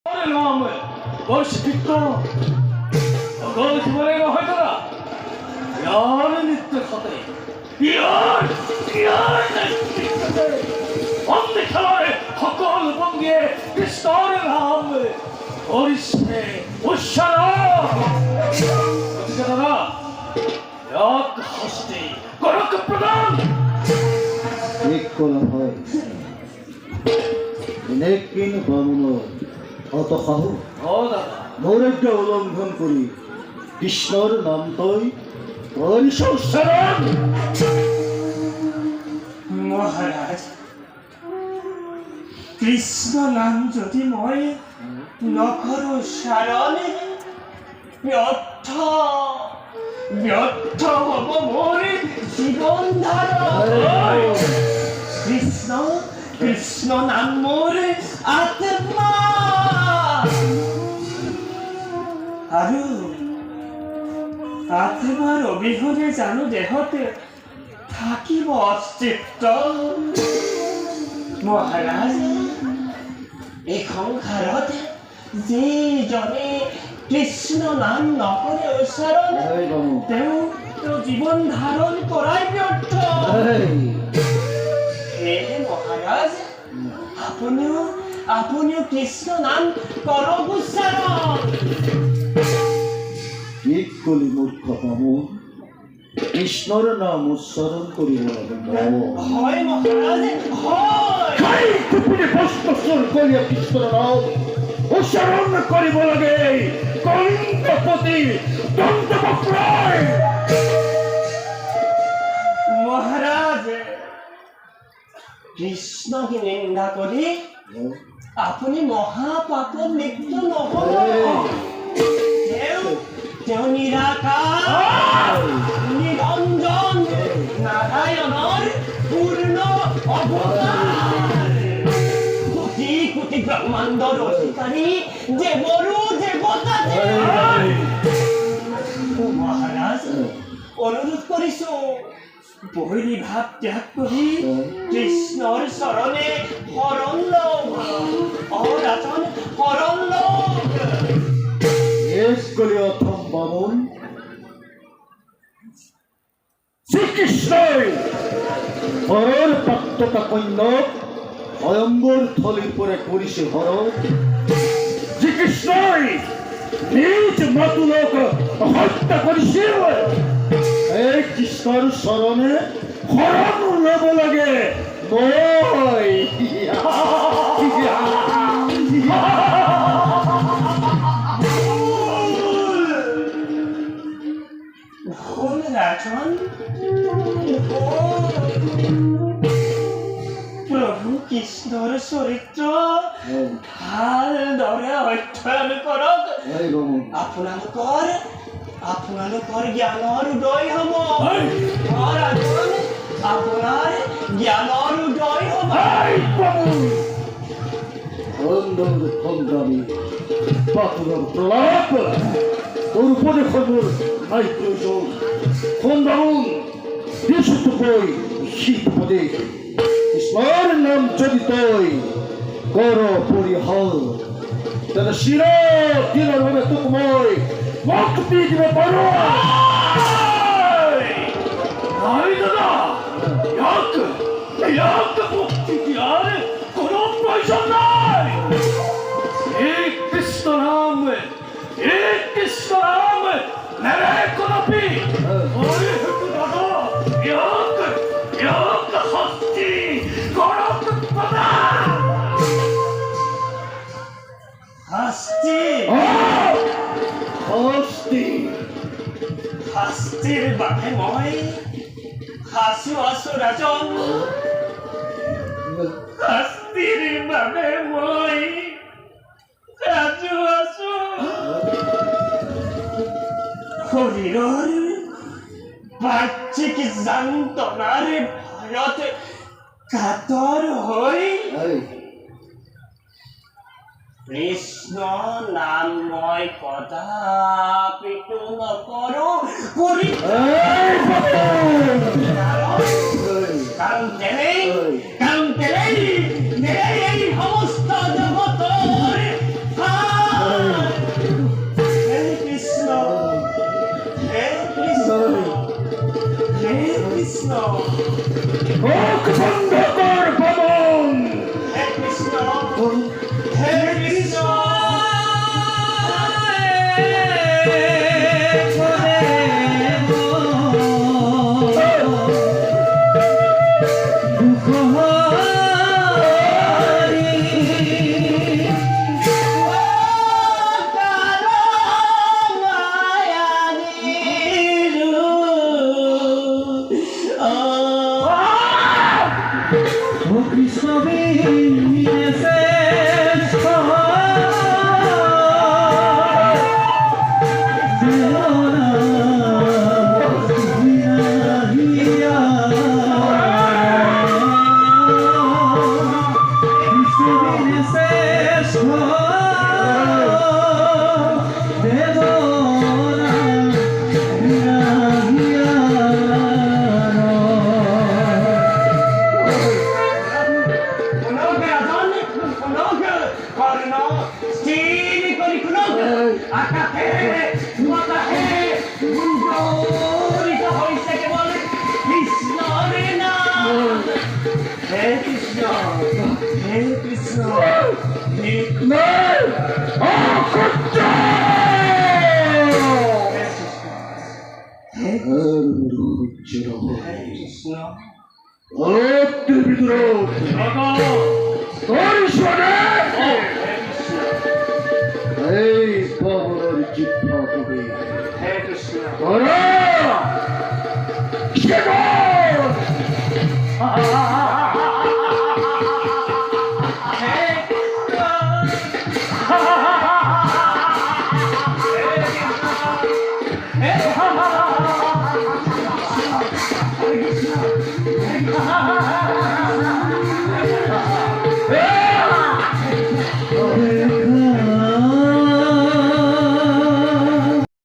নাম বর্ষিত সকল জীবনের হয়তোরা ইয়ার নিত্য সাথে বন্দে খেলায় সকল বঙ্গে কৃষ্ণর নাম হরিষ্ণে উৎসারা এক হস্তে করক প্রদান এক করা হয় নেকিন বামুন অত সাহস ও দাদা নৈরাজ্য উল্লঙ্ঘন করি কৃষ্ণর নাম তৈ শরণ মহারাজ কৃষ্ণ নাম যদি মই নকৰো শাৰণে ব্যৰ্থ হ'ব মোৰ জীৱন ধাৰণ কৃষ্ণ কৃষ্ণ নাম মোৰ আত্মা আৰু আত্মাৰ অবিহনে জানো দেহতে থাকিব অস্তিত্ব মহাৰাজ এই সংসাৰত যিজনে কৃষ্ণ নাম নকৰে উচ্চাৰণ তেওঁ জীৱন ধাৰণ কৰাই ব্যৰ্থ সেয়েহে মহাৰাজ আপুনিও কৃষ্ণ নাম কৰক উচ্চাৰণ এক কলি মূৰ্খ বামুন কৃষ্ণৰ নাম উচ্চাৰণ কৰিব লাগিব হয় মহাৰাজ হয় কলিয়া কৃষ্ণৰ নাম উচ্চাৰণ কৰিব লাগে কলিংগপতি দন্তবক্ৰই মহারাজ কৃষ্ণকে নিন্দা কৰি আপুনি মহাপাপত লিপ্ত নহ'ব তেওঁ নিৰাকাৰ নিৰঞ্জন নাৰায়ণৰ পূৰ্ণ অৱতাৰ কোটি কোটি ব্ৰহ্মাণ্ডৰ অধিকাৰী দেৱৰো দেৱতা মহাৰাজ অনুৰোধ কৰিছো বৈৰী ভাৱ ত্যাগ কৰি কৃষ্ণৰ চৰণে শৰণ লওক অৰাজন শৰণ লওক এক কলি অথম বামুন শ্ৰীকৃষ্ণই হৰৰ প্ৰাপ্ততা কন্যক স্বয়ম্বৰ থলীৰ পৰা কৰিছে হৰণ শ্ৰীকৃষ্ণই নিজ মাতুলক হত্যা কৰিছিল এই কৃষ্ণৰ চৰণে শৰণ ল'ব লাগে মই ভুল ৰাজন প্ৰভু কৃষ্ণৰ চৰিত্ৰ ভালদৰে অধ্যয়ন কৰক এই বামুন আপোনালোকৰ জ্ঞানৰ উদয় হ'ব ৰাজন আপোনাৰ জ্ঞানৰ উদয় হ'ব অন্ধৰ সংগ্ৰামী বাপুৰৰ প্ৰলাপ তোৰ উপদেশবোৰ নাই প্ৰয়োজন সংগ্ৰাম বিশুদ্ধকৈ শীতপদে কৃষ্ণৰ নাম যদি তই কৰ পৰিহৰ তেনে চিৰ দিনৰ বাবে তোক মই মুক্তি দিব পাৰোঁ নাই দাদা ইয়াক মুক্তি দিয়াৰ কোনো প্ৰয়োজন নাই এই কৃষ্ণ নাম নেৰে কোনোপি দাদা ইয়াক শাস্তি কৰক প্ৰদান শাস্তিৰ বাবে মই সাজু আছো ৰাজন শাস্তিৰ বাবে মই সাজু আছো শৰীৰৰ বাহ্যিক যান্ত্ৰণাৰ ভয়ত কাতৰ হৈ কৃষ্ণ নাম মই কদাপিতো নকৰো কাৰণ তেনেই এই সমস্ত জগতৰ স্থির করি কুলক আকাশে বাতাসে গুঞ্জরিত হৈছে কেৱল কৃষ্ণৰে নাম হে কৃষ্ণ হে কৃষ্ণ হে কৃষ্ণ এই বাবরের জিহ্বা কবে হে কৃষ্ণ Ha ha ha!